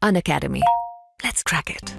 Unacademy. Let's crack it.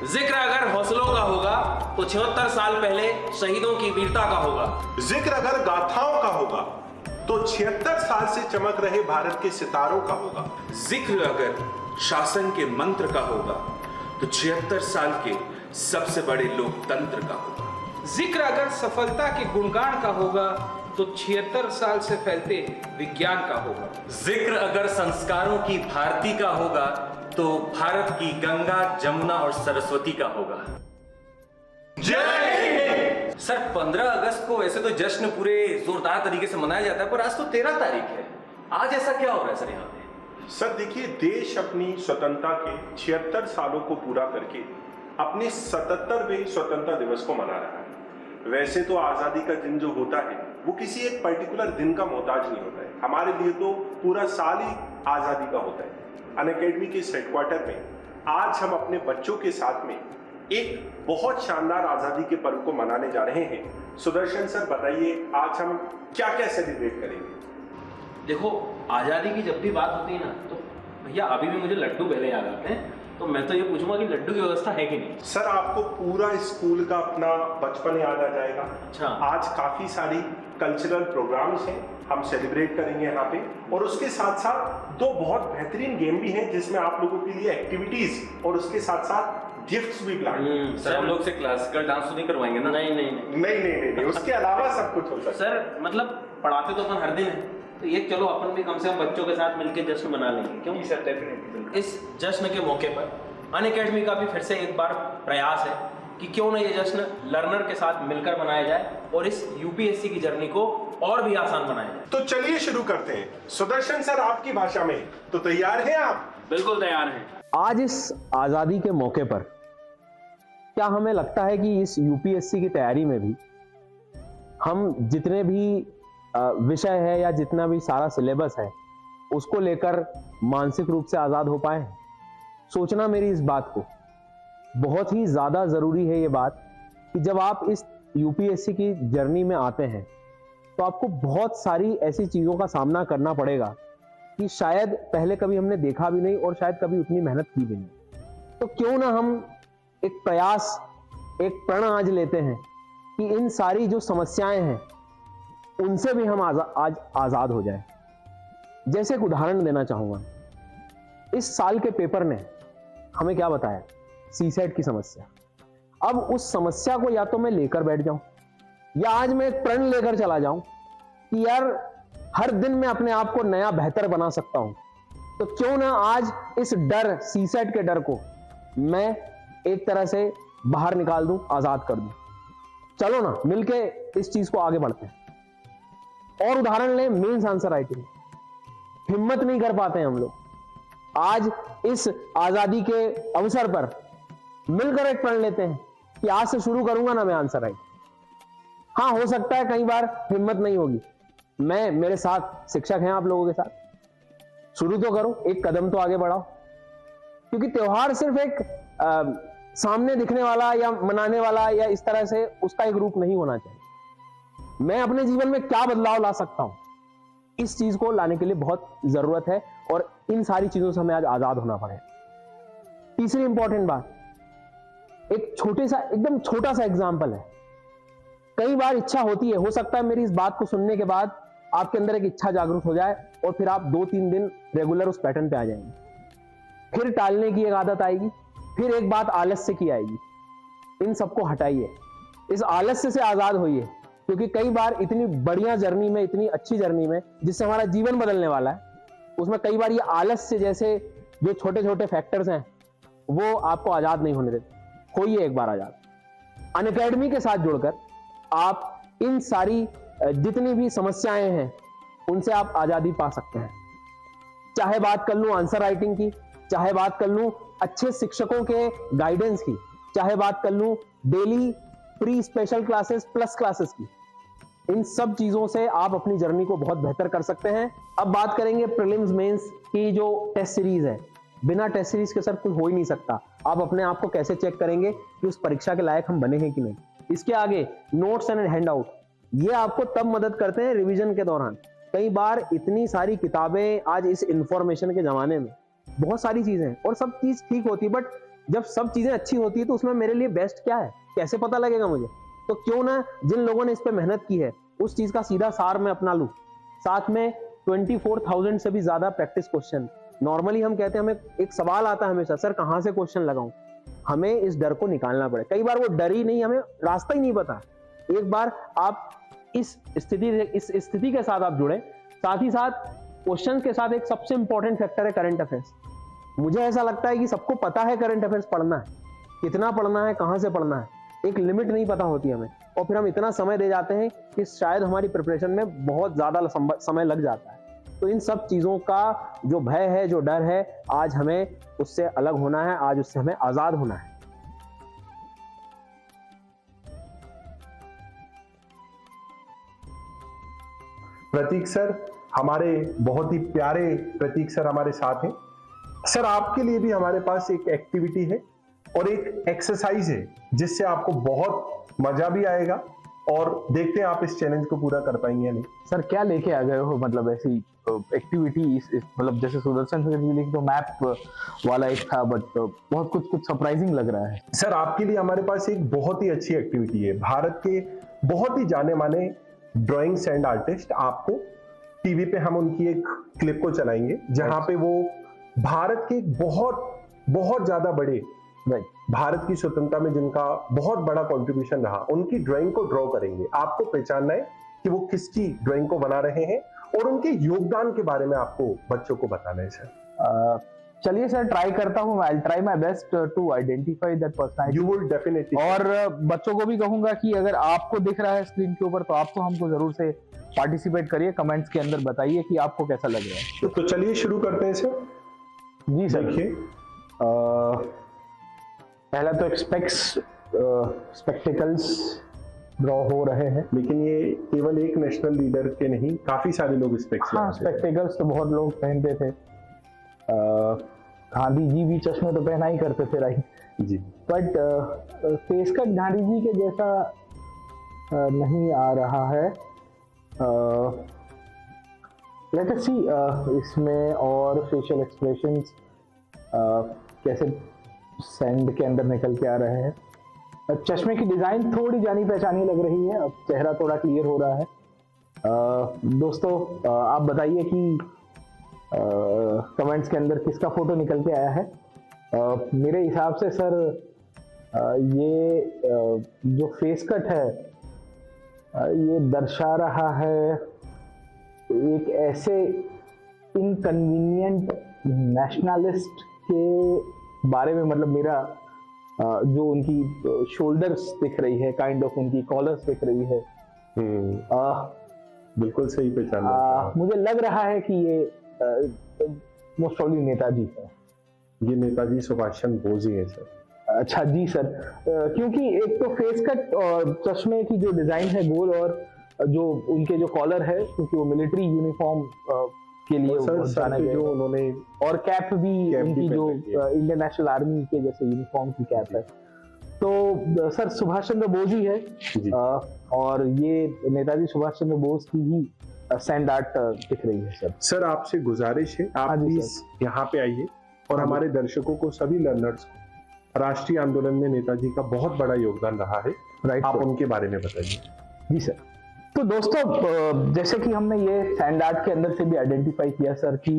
जिक्र अगर हौसलों का होगा तो 76 साल पहले शहीदों की वीरता का होगा। जिक्र अगर गाथाओं का होगा तो 76 साल से चमक रहे भारत के सितारों का होगा। जिक्र अगर शासन के मंत्र का होगा तो 76 साल के सबसे बड़े लोकतंत्र का होगा। जिक्र अगर सफलता के गुणगान का होगा तो 76 साल से फैलते विज्ञान का होगा। जिक्र अगर संस्कारों की भारती का होगा तो भारत की गंगा, जमुना और सरस्वती का होगा। जय सर 15 अगस्त को वैसे तो जश्न पूरे जोरदार तरीके से मनाया जाता है, पर आज तो 13 तारीख है। आज ऐसा क्या हो रहा है सर यहाँ पे? सर देखिए, देश अपनी स्वतंत्रता के 76 सालों को पूरा करके अपने 77वें स्वतंत्रता दिवस को मना रहा है। वैसे तो आजादी का दिन जो होता है वो किसी एक पर्टिकुलर दिन का मोहताज नहीं होता है। हमारे लिए तो पूरा साल ही आजादी का होता है। अनअकैडमी के इस हेडक्वार्टर में आज हम अपने बच्चों के साथ में एक बहुत शानदार आजादी के पर्व को मनाने जा रहे हैं। सुदर्शन सर बताइए, आज हम क्या क्या सेलिब्रेट करेंगे? देखो, आजादी की जब भी बात होती है ना, तो भैया अभी भी मुझे लड्डू पहले याद आते हैं। तो मैं तो ये पूछूंगा कि लड्डू की व्यवस्था है कि नहीं? सर आपको पूरा स्कूल का अपना बचपन याद आ जाएगा। अच्छा। आज काफी सारी कल्चरल प्रोग्राम्स हैं, हम सेलिब्रेट करेंगे यहाँ पे, और उसके साथ साथ दो बहुत बेहतरीन गेम भी हैं जिसमें आप लोगों के लिए एक्टिविटीज और उसके साथ साथ गिफ्ट्स भी प्लान। सर हम लोग से क्लासिकल डांस तो नहीं करवाएंगे ना? नहीं, उसके अलावा सब कुछ हो सकता है। सर मतलब पढ़ाते तो अपन हर दिन है, तो ये चलो अपन भी कम से कम बच्चों के साथ मिलकर जश्न मना लेंगे, क्यों? Sir definitely. इस जश्न के मौके पर अनअकैडमी का भी फिर से एक बार प्रयास है कि क्यों ना ये जश्न लर्नर के साथ मिलकर मनाया जाए और इस यूपीएससी की जर्नी को और भी आसान बनाया जाए। तो चलिए शुरू करते हैं। सुदर्शन सर आपकी भाषा में, तो तैयार हैं आप? बिल्कुल तैयार हैं। आज इस आजादी के मौके पर क्या हमें लगता है कि इस यूपीएससी की तैयारी में भी हम जितने भी विषय है या जितना भी सारा सिलेबस है उसको लेकर मानसिक रूप से आजाद हो पाए? सोचना मेरी इस बात को बहुत ही ज्यादा जरूरी है। ये बात कि जब आप इस यूपीएससी की जर्नी में आते हैं तो आपको बहुत सारी ऐसी चीजों का सामना करना पड़ेगा कि शायद पहले कभी हमने देखा भी नहीं और शायद कभी उतनी मेहनत की भी नहीं। तो क्यों ना हम एक प्रयास, एक प्रण आज लेते हैं कि इन सारी जो समस्याएं हैं उनसे भी हम आज आजाद हो जाए। जैसे एक उदाहरण देना चाहूंगा, इस साल के पेपर ने हमें क्या बताया? सीसेट की समस्या। अब उस समस्या को या तो मैं लेकर बैठ जाऊं या आज मैं एक प्रण लेकर चला जाऊं कि यार हर दिन मैं अपने आप को नया बेहतर बना सकता हूं। तो क्यों ना आज इस डर, सीसेट के डर को मैं एक तरह से बाहर निकाल दूं, आजाद कर दूं। चलो ना मिलके इस चीज को आगे बढ़ते हैं। और उदाहरण लें मेंस आंसर राइटिंग। हिम्मत नहीं कर पाते हैं हम लोग। आज इस आजादी के अवसर पर मिलकर एक प्रण लेते हैं कि आज से शुरू करूंगा ना मैं आंसर राइट। हाँ, हो सकता है कई बार हिम्मत नहीं होगी। मेरे साथ शिक्षक हैं आप लोगों के साथ। शुरू तो करो, एक कदम तो आगे बढ़ाओ, क्योंकि त्योहार सिर्फ एक सामने दिखने वाला या मनाने वाला या इस तरह से उसका एक रूप नहीं होना चाहिए। मैं अपने जीवन में क्या बदलाव ला सकता हूं, इस चीज को लाने के लिए बहुत जरूरत है और इन सारी चीजों से हमें आज आजाद होना पड़ेगा। तीसरी इंपॉर्टेंट बात, एक एकदम छोटा सा एग्जाम्पल है। कई बार इच्छा होती है, हो सकता है मेरी इस बात को सुनने के बाद आपके अंदर एक इच्छा जागरूक हो जाए और फिर आप 2-3 दिन रेगुलर उस पैटर्न पे आ जाएंगे। फिर टालने की एक आदत आएगी फिर एक बात आलस्य की आएगी। इन सबको हटाइए, इस आलस्य से आजाद होइए, क्योंकि कई बार इतनी बढ़िया जर्नी में, इतनी अच्छी जर्नी में जिससे हमारा जीवन बदलने वाला है, उसमें कई बार ये आलस्य जैसे जो छोटे छोटे फैक्टर्स हैं वो आपको आजाद नहीं होने देते। होइए एक बार आजाद। अनअकैडमी के साथ जुड़कर आप इन सारी जितनी भी समस्याएं हैं उनसे आप आजादी पा सकते हैं। चाहे बात कर लूं आंसर राइटिंग की, चाहे बात कर लूं अच्छे शिक्षकों के गाइडेंस की, चाहे बात कर लूं daily pre special classes plus classes की, इन सब चीजों से आप अपनी जर्नी को बहुत बेहतर कर सकते हैं। अब बात करेंगे प्रीलिम्स मेंस की जो टेस्ट सीरीज है। बिना टेस्ट सीरीज के सर कुछ हो ही नहीं सकता। आप अपने आप को कैसे चेक करेंगे कि उस परीक्षा के लायक हम बने हैं कि नहीं। इसके आगे नोट्स एंड हैंड आउट, ये आपको तब मदद करते हैं रिवीजन के दौरान। कई बार इतनी सारी किताबें आज इस इंफॉर्मेशन के जमाने में, बहुत सारी चीजें, और सब चीज ठीक होती है, बट जब सब चीजें अच्छी होती है तो उसमें मेरे लिए बेस्ट क्या है कैसे पता लगेगा मुझे। तो क्यों ना जिन लोगों ने इस पे मेहनत की है उस चीज का सीधा सार मैं अपना लूं। साथ में 24,000 से भी ज्यादा प्रैक्टिस क्वेश्चन। नॉर्मली हम कहते हैं, हमें एक सवाल आता है हमेशा, सर कहां से क्वेश्चन लगाऊं। हमें इस डर को निकालना पड़े। कई बार वो डर ही नहीं, हमें रास्ता ही नहीं पता। एक बार आप इस स्थिति के साथ आप जुड़े, साथ ही साथ क्वेश्चन के साथ एक सबसे इंपॉर्टेंट फैक्टर है करंट अफेयर्स। मुझे ऐसा लगता है कि सबको पता है करंट अफेयर्स पढ़ना है, कितना पढ़ना है, कहां से पढ़ना है, एक लिमिट नहीं पता होती हमें, और फिर हम इतना समय दे जाते हैं कि शायद हमारी प्रिपरेशन में बहुत ज्यादा समय लग जाता है। तो इन सब चीजों का जो भय है, जो डर है, आज हमें उससे अलग होना है, आज उससे हमें आजाद होना है। प्रतीक सर, हमारे बहुत ही प्यारे प्रतीक सर हमारे साथ हैं। सर, आपके लिए भी हमारे पास एक एक्टिविटी है और एक एक्सरसाइज है जिससे आपको बहुत मजा भी आएगा, और देखते हैं आप इस चैलेंज को पूरा कर पाएंगे या नहीं। सर क्या लेके आ गए हो, मतलब ऐसी एक्टिविटी, मतलब जैसे सुदर्शन सर के लिए तो मैप वाला एक था, बट बहुत कुछ सरप्राइजिंग लग रहा है। सर, आपके लिए हमारे पास एक बहुत ही अच्छी एक्टिविटी है। भारत के बहुत ही जाने माने ड्राइंग सैंड आर्टिस्ट, आपको टीवी पे हम उनकी एक क्लिप को चलाएंगे जहां पे वो भारत के बहुत ज्यादा बड़े, भारत की स्वतंत्रता में जिनका बहुत बड़ा कंट्रीब्यूशन रहा, उनकी ड्राइंग को ड्रॉ करेंगे। आपको पहचानना है कि वो किसकी ड्राइंग को बना रहे हैं और उनके योगदान के बारे में आपको बच्चों को बताना है। सर चलिए सर, ट्राई करता हूँ। I will try my best to identify that personality. You will definitely. और बच्चों को भी कहूंगा कि अगर आपको दिख रहा है स्क्रीन के ऊपर तो आप तो हमको जरूर से पार्टिसिपेट करिए, कमेंट्स के अंदर बताइए कि आपको कैसा लग रहा है। तो चलिए शुरू करते हैं सर। जी सर। देखिए, पहला तो स्पेक्टिकल्स ड्रॉ हो रहे हैं, लेकिन ये केवल एक नेशनल लीडर के नहीं, काफी सारे लोग स्पेक्स हाँ, स्पेक्टिकल्स तो बहुत लोग पहनते थे। गांधी जी भी चश्मे तो पहना ही करते थे, राइट जी। But face cut Gandhi ji के जैसा नहीं आ रहा है। लेट अस सी इसमें और फेशियल एक्सप्रेशंस कैसे सैंड के अंदर निकल के आ रहे हैं। चश्मे की डिजाइन थोड़ी जानी पहचानी लग रही है, अब चेहरा थोड़ा क्लियर हो रहा है। दोस्तों आप बताइए कि कमेंट्स के अंदर किसका फोटो निकल के आया है। मेरे हिसाब से सर ये जो फेस कट है ये दर्शा रहा है एक ऐसे इनकन्वीनियंट नेशनलिस्ट के बारे में। मतलब मेरा जो उनकी शोल्डर्स दिख रही है, काइंड ऑफ उनकी कॉलर्स दिख रही है, बिल्कुल सही पहचान। मुझे लग रहा है कि ये मोस्ट प्रॉब्ली नेताजी है। ये नेताजी सुभाष चंद्र बोस ही है सर। अच्छा जी सर, क्योंकि एक तो फेस कट और चश्मे की जो डिजाइन है गोल, और जो उनके जो कॉलर है, क्योंकि वो मिलिट्री यूनिफॉर्म के लिए जाना गया, जो उन्होंने, और कैप भी उनकी जो इंडियन नेशनल आर्मी के जैसे यूनिफॉर्म की कैप है। तो सर सुभाष चंद्र बोस ही है, और ये नेताजी सुभाष चंद्र बोस की ही सैंड आर्ट दिख रही है सर। सर आपसे गुजारिश है, आप प्लीज यहाँ पे आइए और हमारे दर्शकों को, सभी लर्नर्स को, राष्ट्रीय आंदोलन में नेताजी का बहुत बड़ा योगदान रहा है, राइट, आप उनके बारे में बताइए। जी सर। तो दोस्तों जैसे कि हमने ये सैंड आर्ट के अंदर से भी आइडेंटिफाई किया सर कि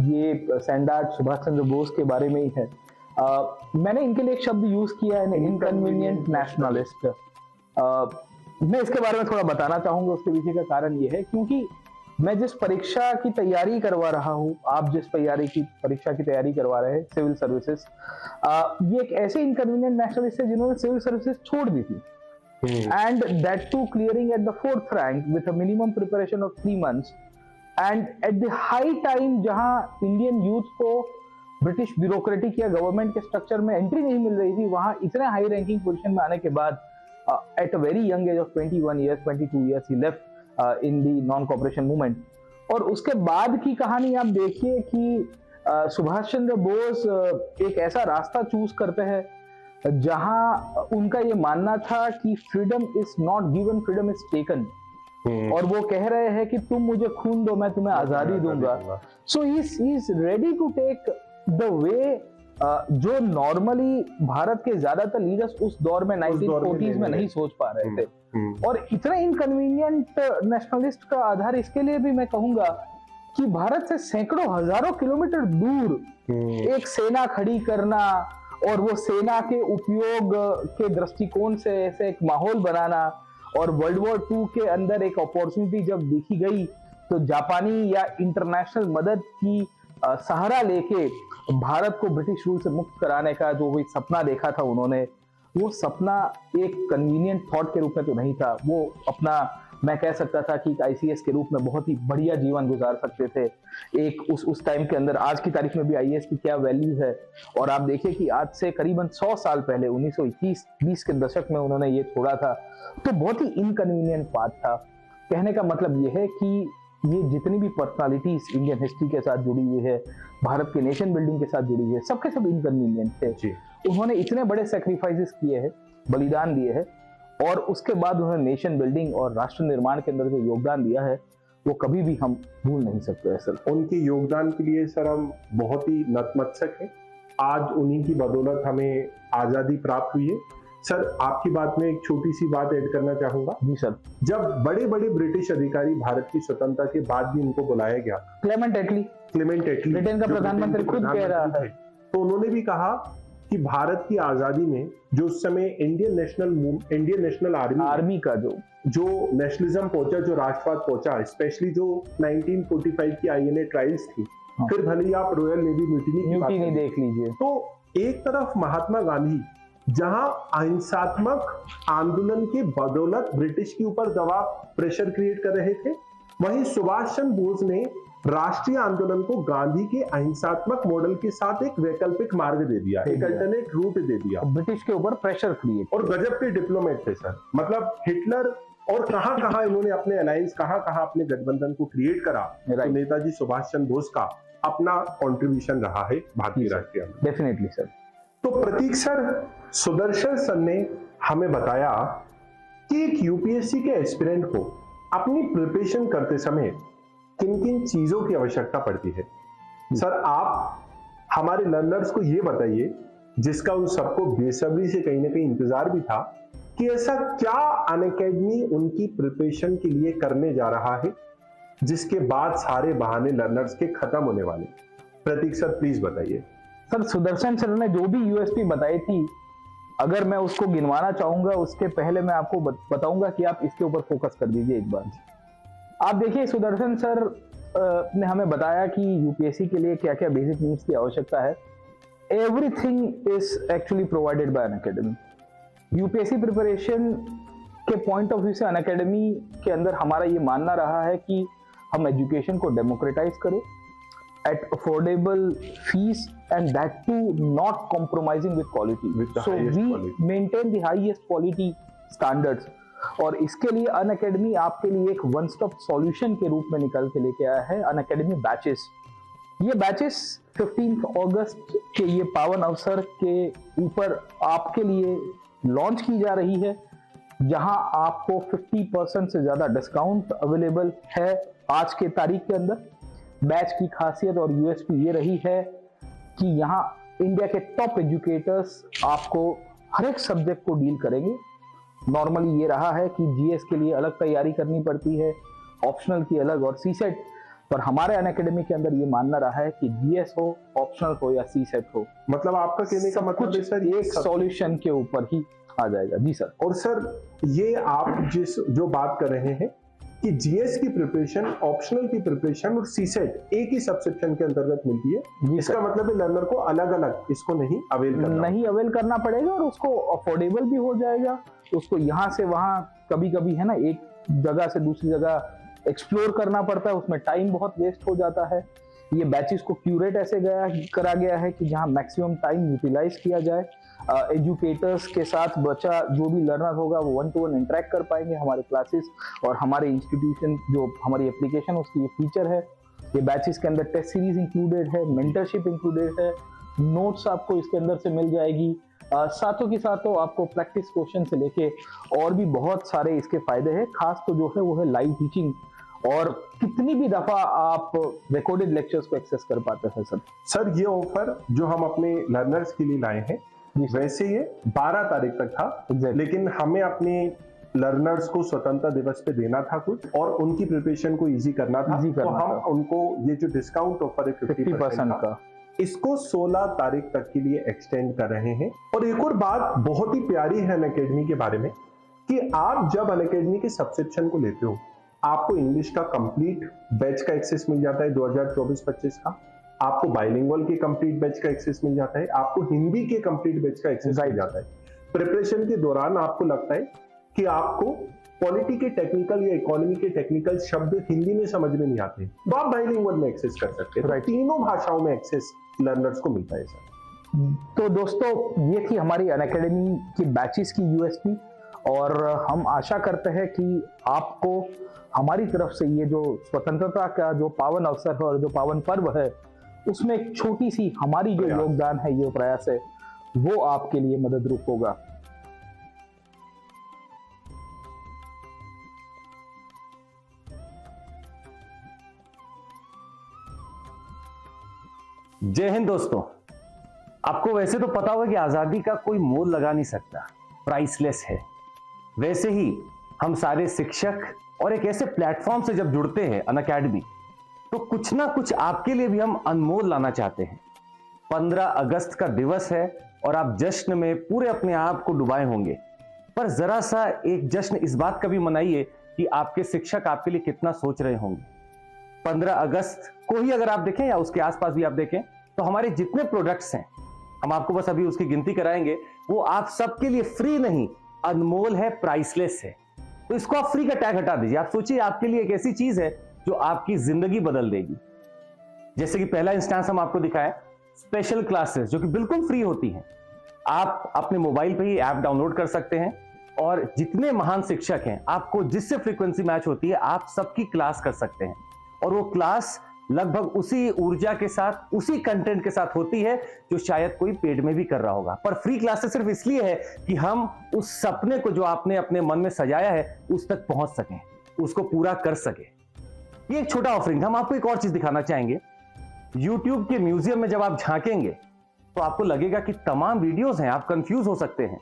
ये सैंड आर्ट सुभाष चंद्र बोस के बारे में ही है। मैंने इनके लिए एक शब्द यूज किया है, इनकन्वीनियंट नेशनलिस्ट। मैं इसके बारे में थोड़ा बताना चाहूंगा। उसके पीछे का कारण ये है क्योंकि मैं जिस परीक्षा की तैयारी करवा रहा हूँ, आप जिस परीक्षा की तैयारी करवा रहे हैं, सिविल सर्विसेज, ये एक ऐसे इनकन्वीनियंट नेशनलिस्ट है जिन्होंने सिविल सर्विसेज छोड़ दी थी, and that too clearing at the 4th rank with a minimum preparation of 3 months, and at the high time जहां इंडियन यूथ को ब्रिटिश ब्यूरोक्रेटिक या गवर्नमेंट के स्ट्रक्चर में एंट्री नहीं मिल रही थी, वहां इतने हाई रैंकिंग पोजीशन में आने के बाद at a very young age of 21 years, 22 years he left in the non cooperation movement. और उसके बाद की कहानी आप देखिए कि सुभाष चंद्र बोस एक ऐसा रास्ता चूज करते हैं जहां उनका ये मानना था कि freedom is not given, freedom is taken. और वो कह रहे हैं कि तुम मुझे खून दो, मैं तुम्हें आजादी दूंगा। So he is ready to take the way जो नॉर्मली भारत के ज्यादातर लीडर्स उस दौर में 1940s में नहीं सोच पा रहे थे। और इतने इनकन्वीनियंट नेशनलिस्ट का आधार इसके लिए भी मैं कहूंगा कि भारत से सैकड़ों हजारों किलोमीटर दूर एक सेना खड़ी करना और वो सेना के उपयोग के दृष्टिकोण से ऐसे एक माहौल बनाना, और वर्ल्ड वॉर 2 के अंदर एक अपॉर्चुनिटी जब देखी गई तो जापानी या इंटरनेशनल मदद की सहारा लेके भारत को ब्रिटिश रूल से मुक्त कराने का जो भी सपना देखा था उन्होंने, वो सपना एक कन्वीनियंट थॉट के रूप में तो नहीं था। वो अपना, मैं कह सकता था कि एक आईसीएस के रूप में बहुत ही बढ़िया जीवन गुजार सकते थे। एक उस टाइम के अंदर, आज की तारीख में भी आईएएस की क्या वैल्यू है। और आप देखिए कि आज से करीबन 100 साल पहले 1921-20 के दशक में उन्होंने ये छोड़ा था, तो बहुत ही इनकन्वीनियंट पाथ था। कहने का मतलब ये है कि ये जितनी भी पर्सनालिटीज इंडियन हिस्ट्री के साथ जुड़ी हुई है, भारत के नेशन बिल्डिंग के साथ जुड़ी हुई है, सबके सब इनकन्वीनियंट थे। उन्होंने इतने बड़े सेक्रीफाइसेस किए हैं, बलिदान दिए हैं, और उसके बाद उन्होंने नेशन बिल्डिंग और राष्ट्र निर्माण के अंदर जो योगदान दिया है वो कभी भी हम भूल नहीं सकते। सर, उनके योगदान के लिए सर हम बहुत ही नतमस्तक हैं। आज उन्हीं की बदौलत हमें आजादी प्राप्त हुई है। सर, आपकी बात में एक छोटी सी बात ऐड करना चाहूंगा। जी सर। जब बड़े बड़े ब्रिटिश अधिकारी भारत की स्वतंत्रता के बाद भी उनको बुलाया गया, क्लेमेंट एटली ब्रिटेन का प्रधानमंत्री खुद कह रहा है, तो उन्होंने भी कहा कि भारत की आजादी में जो उस समय इंडियन नेशनल आर्मी का जो नेशनलिज्म पहुंचा, जो राष्ट्रवाद पहुंचा, स्पेशली जो 1945 की आईएनए ट्रायल्स थी, फिर भले ही आप रॉयल नेवी म्यूटिनी देख लीजिए, तो एक तरफ महात्मा गांधी जहां अहिंसात्मक आंदोलन के बदौलत ब्रिटिश के ऊपर दबाव, प्रेशर क्रिएट कर रहे थे, वहीं सुभाष चंद्र बोस ने राष्ट्रीय आंदोलन को गांधी के अहिंसात्मक मॉडल के साथ एक वैकल्पिक मार्ग दे दिया, एक अल्टरनेट रूट दे दिया। ब्रिटिश के ऊपर प्रेशर क्रिएट, और गजब के डिप्लोमेट थे सर। मतलब हिटलर और कहां इन्होंने अपने अलायंस, कहां अपने गठबंधन को क्रिएट करा, तो नेताजी सुभाष चंद्र बोस का अपना कंट्रीब्यूशन रहा है भारतीय राष्ट्रीय आंदोलन। Definitely sir. तो प्रतीक सर, सुदर्शन सर ने हमें बताया कि एक यूपीएससी के एस्पिरेंट को अपनी प्रिपरेशन करते समय किन किन चीजों की आवश्यकता पड़ती है। सर, आप हमारे लर्नर्स को ये बताइए, जिसका उन सबको बेसब्री से कहीं ना कहीं इंतजार भी था, कि ऐसा क्या अनअकैडमी उनकी प्रिपरेशन के लिए करने जा रहा है जिसके बाद सारे बहाने लर्नर्स के खत्म होने वाले। प्रतीक सर, प्लीज बताइए। सर, सुदर्शन सर ने जो भी यूएसपी बताई थी, अगर मैं उसको गिनवाना चाहूंगा, उसके पहले मैं आपको बताऊंगा कि आप इसके ऊपर फोकस कर दीजिए एक बार। आप देखिए, सुदर्शन सर ने हमें बताया कि यूपीएससी के लिए क्या क्या बेसिक नीड्स की आवश्यकता है। Everything is actually provided by Unacademy. UPSC preparation के पॉइंट ऑफ व्यू से अन अकेडमी के अंदर हमारा ये मानना रहा है कि हम एजुकेशन को डेमोक्रेटाइज करें at affordable fees, and that too not compromising with quality. So we maintain the highest quality standards. और इसके लिए अन अकेडमी आपके लिए एक वन स्टॉप सॉल्यूशन के रूप में निकल के लेके आया है अन अकेडमी बैचेस। ये बैचेस 15 अगस्त के ये पावन अवसर के ऊपर आपके लिए लॉन्च की जा रही है, जहां आपको 50% से ज्यादा डिस्काउंट अवेलेबल है आज के तारीख के अंदर। बैच की खासियत और यूएसपी ये रही है कि यहाँ इंडिया के टॉप एजुकेटर्स आपको हर एक सब्जेक्ट को डील करेंगे। नॉर्मली ये रहा है कि जीएस के लिए अलग तैयारी करनी पड़ती है, ऑप्शनल की अलग, और सीसेट पर हमारे अनअकैडमी के अंदर ये मानना रहा है कि जीएस हो, ऑप्शनल हो या सी सेट हो, मतलब आपका कहने का मतलब है सर एक सॉल्यूशन के ऊपर ही आ जाएगा। जी सर। और सर ये आप जो बात कर रहे हैं कि जीएस की प्रिपरेशन, ऑप्शनल की प्रिपरेशन और सी सेट एक ही सब्सक्रिप्शन के अंतर्गत मिलती है, इसका मतलब है लर्नर को अलग अलग इसको नहीं अवेल करना पड़ेगा और उसको अफोर्डेबल भी हो जाएगा। तो उसको यहाँ से वहाँ कभी कभी है ना एक जगह से दूसरी जगह एक्सप्लोर करना पड़ता है, उसमें टाइम बहुत वेस्ट हो जाता है। ये बैचेस को क्यूरेट ऐसे करा गया है कि जहाँ मैक्सिमम टाइम यूटिलाइज किया जाए। एजुकेटर्स के साथ बच्चा जो भी लर्नर होगा वो 1-to-1 इंटरेक्ट कर पाएंगे हमारे क्लासेस और हमारे इंस्टीट्यूशन जो हमारी एप्लीकेशन उसकी ये फीचर है। ये बैचेस के अंदर टेस्ट सीरीज इंक्लूडेड है, मेंटरशिप इंक्लूडेड है, नोट्स आपको इसके अंदर से मिल जाएगी। साथों के साथों आपको प्रैक्टिस क्वेश्चन से लेके और भी बहुत सारे इसके फायदे हैं। खास तो जो है वो है लाइव टीचिंग और कितनी भी दफा आप रिकॉर्डेड लेक्चर्स को एक्सेस कर पाते हैं सर। ये ऑफर जो हम अपने लर्नर्स के लिए लाए हैं वैसे ये 12 तारीख तक था, लेकिन हमें अपने लर्नर्स को स्वतंत्रता दिवस पे देना था कुछ और उनकी प्रिपरेशन को इजी करना था, तो हम उनको ये जो डिस्काउंट ऑफर है 50% का, इसको 16 तारीख तक के लिए एक्सटेंड कर रहे हैं। और एक और बात बहुत ही प्यारी है अनअकैडमी के बारे में कि आप जब अनअकैडमी के सब्सक्रिप्शन को लेते हो आपको इंग्लिश का कंप्लीट बैच का एक्सेस मिल जाता है 2024-25 का, आपको बाइलिंगुअल के कंप्लीट बैच का एक्सेस मिल जाता है, आपको हिंदी के कंप्लीट बैच का एक्सेस मिल जाता है। प्रिपरेशन के दौरान आपको लगता है कि आपको पॉलिटी के टेक्निकल या इकोनॉमी के टेक्निकल शब्द हिंदी में समझ में नहीं आते तो आप बाइलिंगुअल में एक्सेस कर सकते हैं। तीनों भाषाओं में एक्सेस लर्नर्स को मिलता है सर। तो दोस्तों ये थी हमारी अनअकैडमी की बैचेस की यूएसपी और हम आशा करते हैं कि आपको हमारी तरफ से ये जो स्वतंत्रता का जो पावन अवसर है और जो पावन पर्व है उसमें एक छोटी सी हमारी जो योगदान है, ये प्रयास है, वो आपके लिए मदद रूप होगा। जय हिंद दोस्तों। आपको वैसे तो पता होगा कि आजादी का कोई मोल लगा नहीं सकता, प्राइसलेस है। वैसे ही हम सारे शिक्षक और एक ऐसे प्लेटफॉर्म से जब जुड़ते हैं अनअकैडमी, तो कुछ ना कुछ आपके लिए भी हम अनमोल लाना चाहते हैं। 15 अगस्त का दिवस है और आप जश्न में पूरे अपने आप को डुबाए होंगे, पर जरा सा एक जश्न इस बात का भी मनाइए कि आपके शिक्षक आपके लिए कितना सोच रहे होंगे। 15 अगस्त को ही अगर आप देखें या उसके आसपास भी आप देखें तो हमारे जितने प्रोडक्ट्स हैं, हम आपको बस अभी उसकी गिनती कराएंगे, वो आप सबके लिए फ्री नहीं, अनमोल है, प्राइसलेस है। तो इसको आप फ्री का टैग हटा दीजिए। आप सोचिए आपके लिए एक ऐसी चीज है जो आपकी जिंदगी बदल देगी। जैसे कि पहला इंस्टेंस हम आपको दिखाया, स्पेशल क्लासेस जो कि बिल्कुल फ्री होती हैं। आप अपने मोबाइल पे ही ऐप डाउनलोड कर सकते हैं और जितने महान शिक्षक हैं, आपको जिससे फ्रीक्वेंसी मैच होती है, आप सबकी क्लास कर सकते हैं और वो क्लास लगभग उसी ऊर्जा के साथ, उसी कंटेंट के साथ होती है जो शायद कोई पेड में भी कर रहा होगा। पर फ्री क्लासेस सिर्फ इसलिए है कि हम उस सपने को जो आपने अपने मन में सजाया है उस तक पहुंच सकें, उसको पूरा कर सके। ये एक छोटा ऑफरिंग। हम आपको एक और चीज दिखाना चाहेंगे। YouTube के म्यूजियम में जब आप झांकेंगे तो आपको लगेगा कि तमाम वीडियोस हैं, आप कंफ्यूज हो सकते हैं।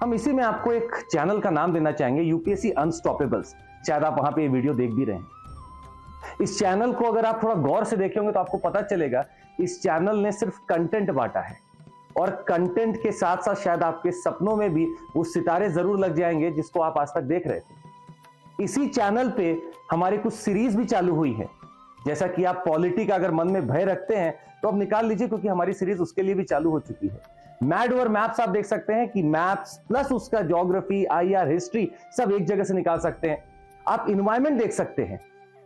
हम इसी में आपको एक चैनल का नाम देना चाहेंगे, यूपीएससी अनस्टॉपेबल्स। शायद आप वहां पे ये वीडियो देख भी रहे हैं। इस चैनल को अगर आप थोड़ा गौर से देखेंगे तो आपको पता चलेगा इस चैनल ने सिर्फ कंटेंट बांटा है और कंटेंट के साथ साथ शायद आपके सपनों में भी वो सितारे जरूर लग जाएंगे जिसको आप आज तक देख रहे थे। इसी चैनल पे हमारी कुछ सीरीज भी चालू हुई है। जैसा कि आप पॉलिटी का अगर मन में भय रखते हैं तो अब निकाल लीजिए, क्योंकि हमारी सीरीज उसके लिए भी चालू हो चुकी है। मैड ओवर मैप्स आप देख सकते हैं कि मैप्स प्लस उसका ज्योग्राफी, आईआर, हिस्ट्री सब एक जगह से निकाल सकते हैं। आप इन्वायरमेंट देख सकते हैं।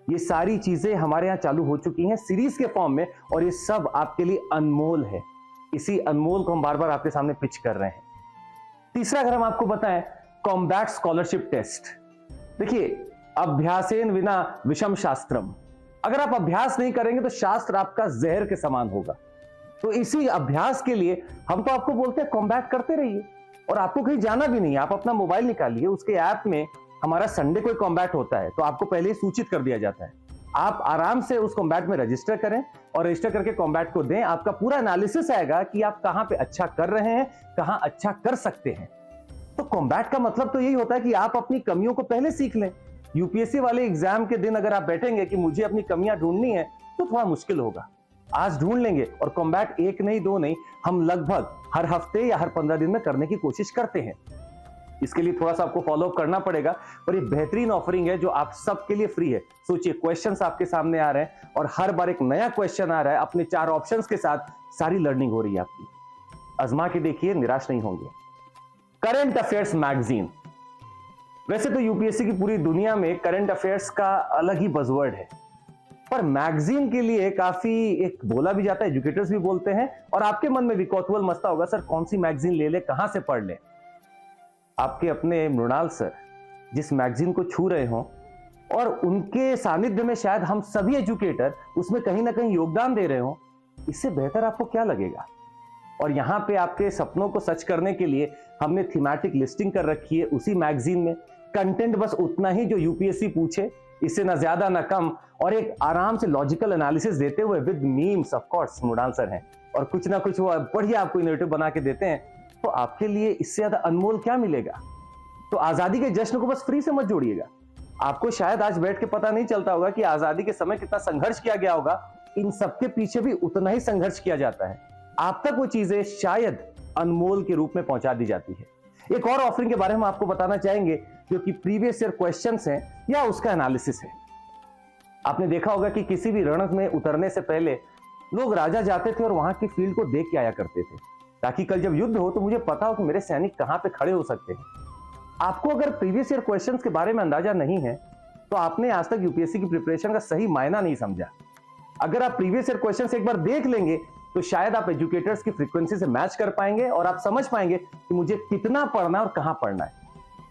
ये सारी चीजें हमारे यहाँ चालू हो चुकी हैं सीरीज के फॉर्म में और ये सब आपके लिए अनमोल है। इसी अनमोल को हम बार बार आपके सामने पिच कर रहे हैं। तीसरा अगर हम आपको बताएं, कॉम्बैट स्कॉलरशिप टेस्ट। देखिए, अभ्यासेन विना विषम शास्त्रम। अगर आप अभ्यास नहीं करेंगे तो शास्त्र आपका जहर के समान होगा। तो इसी अभ्यास के लिए हम तो आपको बोलते हैं कॉम्बैट करते रहिए और आपको कहीं जाना भी नहीं है। आप अपना मोबाइल निकालिए, उसके ऐप में हमारा संडे कोई कॉम्बैट होता है तो आपको पहले ही सूचित कर दिया जाता है। आप आराम से उस कॉम्बैट में रजिस्टर करें और रजिस्टर करके कॉम्बैट को दें। आपका पूरा एनालिसिस आएगा कि आप कहां पे अच्छा कर रहे हैं, कहां अच्छा कर सकते हैं। तो कॉम्बैट का मतलब तो यही होता है कि आप अपनी कमियों को पहले सीख लें यूपीएससी वाले एग्जाम के दिन अगर आप बैठेंगे कि मुझे अपनी कमियां ढूंढनी है तो थोड़ा मुश्किल होगा। आज ढूंढ लेंगे और कॉम्बैट 1 नहीं 2 नहीं, हम लगभग हर हफ्ते या हर 15 दिन में करने की कोशिश करते हैं। इसके लिए थोड़ा सा आपको फॉलो अप करना पड़ेगा, पर ये बेहतरीन ऑफरिंग है जो आप सबके लिए फ्री है। सोचिए, क्वेश्चंस आपके सामने आ रहे हैं और हर बार एक नया क्वेश्चन आ रहा है, अपने 4 ऑप्शंस के साथ सारी लर्निंग हो रही है आपकी। आजमा के देखिए, निराश नहीं होंगे। Current affairs magazine. वैसे तो यूपीएससी की पूरी दुनिया में करंट अफेयर्स का अलग ही बज़वर्ड है, पर मैगजीन के लिए काफी एक बोला भी जाता है, एजुकेटर्स भी बोलते हैं, और आपके मन में भी कौतूहल मचता होगा, सर कौन सी मैगजीन ले ले, कहां से पढ़ ले। आपके अपने मृणाल सर जिस मैगजीन को छू रहे हों और उनके सानिध्य में शायद हम सभी एजुकेटर उसमें कहीं ना कहीं योगदान दे रहे हों, इससे बेहतर आपको क्या लगेगा। और यहां पे आपके सपनों को सच करने के लिए हमने थीमेटिक लिस्टिंग कर रखी है उसी मैगजीन में। कंटेंट बस उतना ही जो यूपीएससी पूछे, इससे ना ज्यादा ना कम, और एक आराम से लॉजिकल एनालिसिस देते हुए with memes. Of course Mrinal sir हैं और कुछ ना कुछ वो बढ़िया आपको इनोवेटिव बना के देते हैं, तो आपके लिए इससे ज्यादा अनमोल क्या मिलेगा। तो आजादी के जश्न को बस फ्री से मत जोड़िएगा। आपको शायद आज बैठ के पता नहीं चलता होगा कि आजादी के समय कितना संघर्ष किया गया होगा, इन सबके पीछे भी उतना ही संघर्ष किया जाता है। आप तक वो चीजें शायद अनमोल के रूप में पहुंचा दी जाती है। एक और ऑफरिंग के बारे में आपको बताना चाहेंगे जो कि प्रीवियस ईयर क्वेश्चंस हैं या उसका एनालिसिस है। आपने देखा होगा कि किसी भी रण में उतरने से पहले लोग राजा जाते थे और वहां की फील्ड को देख के आया करते थे, ताकि कल जब युद्ध हो तो मुझे पता हो कि मेरे सैनिक कहां पे खड़े हो सकते हैं। आपको अगर प्रीवियस ईयर क्वेश्चंस के बारे में अंदाजा नहीं है तो आपने आज तक यूपीएससी की प्रिपरेशन का सही मायना नहीं समझा। अगर आप प्रीवियस ईयर क्वेश्चंस एक बार देख लेंगे तो शायद आप एजुकेटर्स की फ्रीक्वेंसी से मैच कर पाएंगे और आप समझ पाएंगे कि मुझे कितना पढ़ना है और कहां पढ़ना है।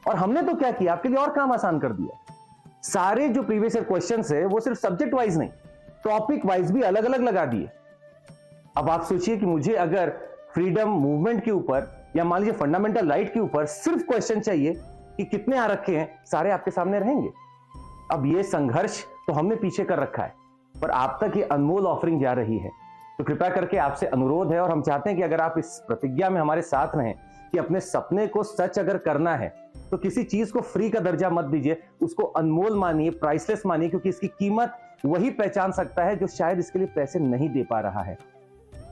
और हमने तो क्या किया, आपके लिए और काम आसान कर दिया। सारे जो प्रीवियस ईयर क्वेश्चंस है वो सिर्फ सब्जेक्ट वाइज नहीं, टॉपिक वाइज भी अलग अलग लगा दिए। अब आप सोचिए कि मुझे अगर फ्रीडम मूवमेंट के ऊपर या मान लीजिए फंडामेंटल राइट के ऊपर सिर्फ क्वेश्चन चाहिए कि कितने आ रखे हैं, सारे आपके सामने रहेंगे। अब ये संघर्ष तो हमने पीछे कर रखा है, पर आप तक ये अनमोल ऑफरिंग जा रही है। तो कृपया करके आपसे अनुरोध है और हम चाहते हैं कि अगर आप इस प्रतिज्ञा में हमारे साथ रहें कि अपने सपने को सच अगर करना है तो किसी चीज को फ्री का दर्जा मत दीजिए, उसको अनमोल मानिए, प्राइसलेस मानिए, क्योंकि इसकी कीमत वही पहचान सकता है जो शायद इसके लिए पैसे नहीं दे पा रहा है।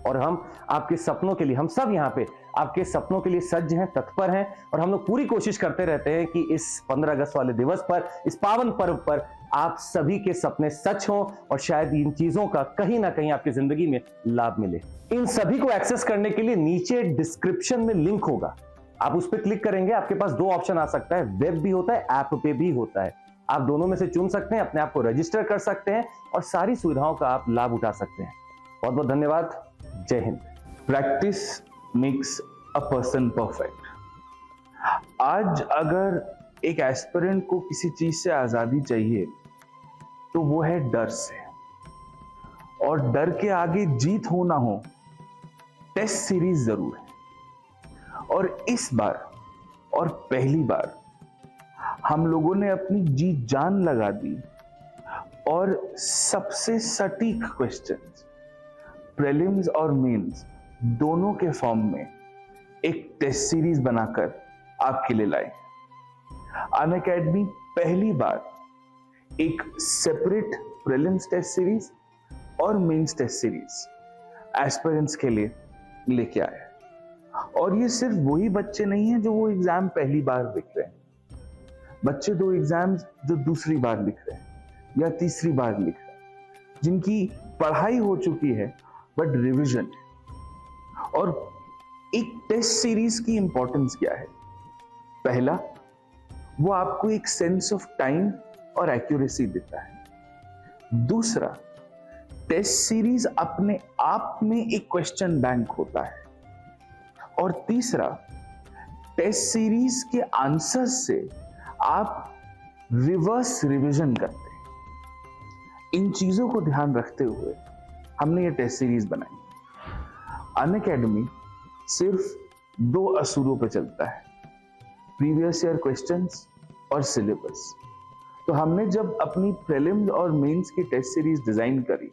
और हम आपके सपनों के लिए, हम सब यहाँ पे आपके सपनों के लिए सज्ज हैं, तत्पर हैं, और हम लोग पूरी कोशिश करते रहते हैं कि इस 15 अगस्त वाले दिवस पर, इस पावन पर्व पर आप सभी के सपने सच हों और शायद इन चीजों का कहीं ना कहीं आपकी जिंदगी में लाभ मिले। इन सभी को एक्सेस करने के लिए नीचे डिस्क्रिप्शन में लिंक होगा, आप उस पर क्लिक करेंगे, आपके पास 2 ऑप्शन आ सकता है, वेब भी होता है, ऐप पे भी होता है। आप दोनों में से चुन सकते हैं, अपने आप को रजिस्टर कर सकते हैं और सारी सुविधाओं का आप लाभ उठा सकते हैं। बहुत बहुत धन्यवाद। जय Hind. Practice makes a person perfect. आज अगर एक एस्पिरेंट को किसी चीज से आजादी चाहिए तो वो है डर से, और डर के आगे जीत हो ना हो, टेस्ट सीरीज जरूर है। और इस बार और पहली बार हम लोगों ने अपनी जी जान लगा दी और सबसे सटीक क्वेश्चंस प्रीलिम्स और मेंस दोनों के फॉर्म में एक टेस्ट सीरीज बनाकर आपके लिए लाए। अनअकैडमी पहली बार एक सेपरेट प्रीलिम्स टेस्ट सीरीज और मेंस टेस्ट सीरीज एस्पिरेंट्स के लिए लेके आया। और ये सिर्फ वही बच्चे नहीं हैं जो वो एग्जाम पहली बार लिख रहे हैं, बच्चे 2 एग्जाम्स जो दूसरी बार लिख रहे हैं या तीसरी बार लिख रहे हैं, जिनकी पढ़ाई हो चुकी है बट रिवीजन। और एक टेस्ट सीरीज की इंपॉर्टेंस क्या है? पहला, वो आपको एक सेंस ऑफ टाइम और एक्यूरेसी देता है। दूसरा, टेस्ट सीरीज अपने आप में एक क्वेश्चन बैंक होता है। और तीसरा, टेस्ट सीरीज के आंसर्स से आप रिवर्स रिवीजन करते हैं। इन चीजों को ध्यान रखते हुए हमने ये टेस्ट सीरीज बनाई। अनअकैडमी सिर्फ 2 असूलों पे चलता है, प्रीवियस ईयर क्वेश्चंस और सिलेबस। तो हमने जब अपनी प्रीलिम्स और मेंस की टेस्ट सीरीज डिजाइन करी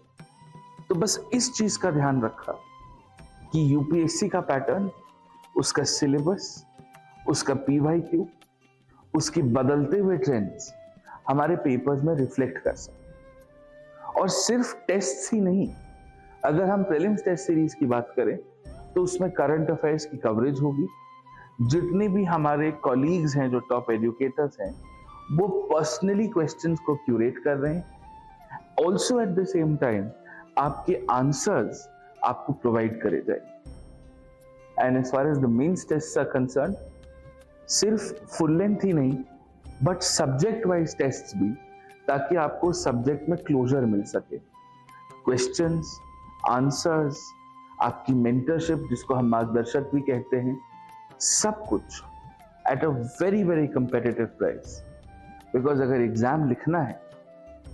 तो बस इस चीज का ध्यान रखा कि यूपीएससी का पैटर्न, उसका सिलेबस, उसका पीवाईक्यू, उसके बदलते हुए ट्रेंड्स हमारे पेपर्स में रिफ्लेक्ट कर सके। और सिर्फ टेस्ट ही नहीं, अगर हम प्रीलिम्स टेस्ट सीरीज की बात करें तो उसमें करंट अफेयर्स की कवरेज होगी। जितने भी हमारे कॉलीग्स हैं जो टॉप एजुकेटर्स हैं, वो पर्सनली क्वेश्चंस को क्यूरेट कर रहे हैं। Also at the same time आपके आंसर्स आपको प्रोवाइड करे जाएंगे। And as far as the mains test are concerned, सिर्फ फुल लेंथ ही नहीं बट सब्जेक्ट वाइज टेस्ट भी, ताकि आपको सब्जेक्ट में क्लोजर मिल सके। क्वेश्चंस, आंसर्स, आपकी मेंटरशिप जिसको हम मार्गदर्शक भी कहते हैं, सब कुछ at a very very competitive price. Because अगर एग्जाम लिखना है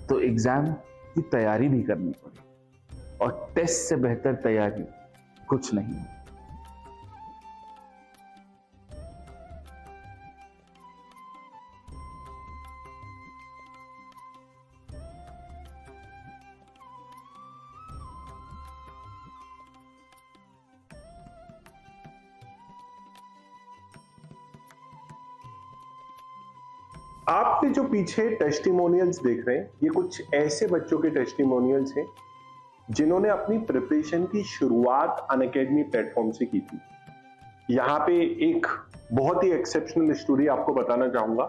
तो एग्जाम की तैयारी भी करनी पड़े, और टेस्ट से बेहतर तैयारी कुछ नहीं है। आपने जो पीछे टेस्टिमोनियल्स देख रहे हैं, ये कुछ ऐसे बच्चों के टेस्टिमोनियल्स हैं जिन्होंने अपनी प्रिपरेशन की शुरुआत अनअकैडमी प्लेटफॉर्म से की थी। यहाँ पे एक बहुत ही एक्सेप्शनल स्टोरी आपको बताना चाहूंगा।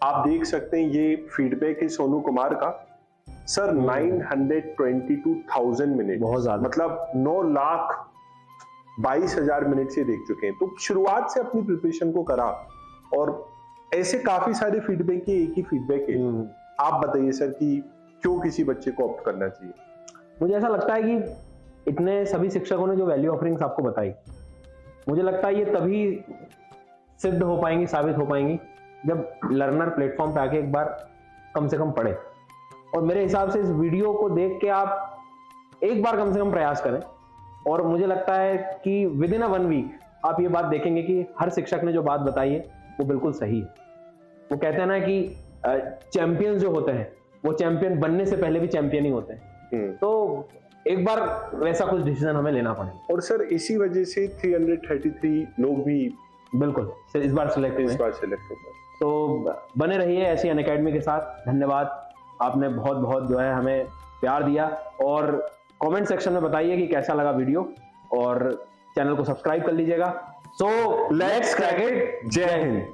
आप देख सकते हैं, ये फीडबैक है सोनू कुमार का। सर 922,000 मिनट, बहुत ज्यादा, मतलब 9,22,000 मिनट से देख चुके हैं। तो शुरुआत से अपनी प्रिपरेशन को करा, और ऐसे काफी सारे फीडबैक के एक ही फीडबैक है। आप बताइए सर कि क्यों किसी बच्चे को ऑप्ट करना चाहिए? मुझे ऐसा लगता है कि इतने सभी शिक्षकों ने जो वैल्यू ऑफरिंग्स आपको बताई, मुझे लगता है ये तभी सिद्ध हो पाएंगी, साबित हो पाएंगी, जब लर्नर प्लेटफॉर्म पे आके एक बार कम से कम पढ़े। और मेरे हिसाब से इस वीडियो को देख के आप एक बार कम से कम प्रयास करें, और मुझे लगता है कि विद इन अ 1 वीक आप ये बात देखेंगे कि हर शिक्षक ने जो बात बताई है वो बिल्कुल सही है। वो कहते हैं ना कि चैंपियंस जो होते हैं वो चैंपियन बनने से पहले भी चैंपियन ही होते हैं। तो एक बार वैसा कुछ डिसीजन हमें लेना पड़ेगा। और सर इसी वजह से 333 लोग भी बिल्कुल इस बार सिलेक्ट हुए। तो बने रहिए ऐसी अनअकैडमी के साथ। धन्यवाद, आपने बहुत बहुत जो है हमें प्यार दिया, और कमेंट सेक्शन में बताइए कि कैसा लगा वीडियो, और चैनल को सब्सक्राइब कर लीजिएगा। So let's crack it. जय हिंद।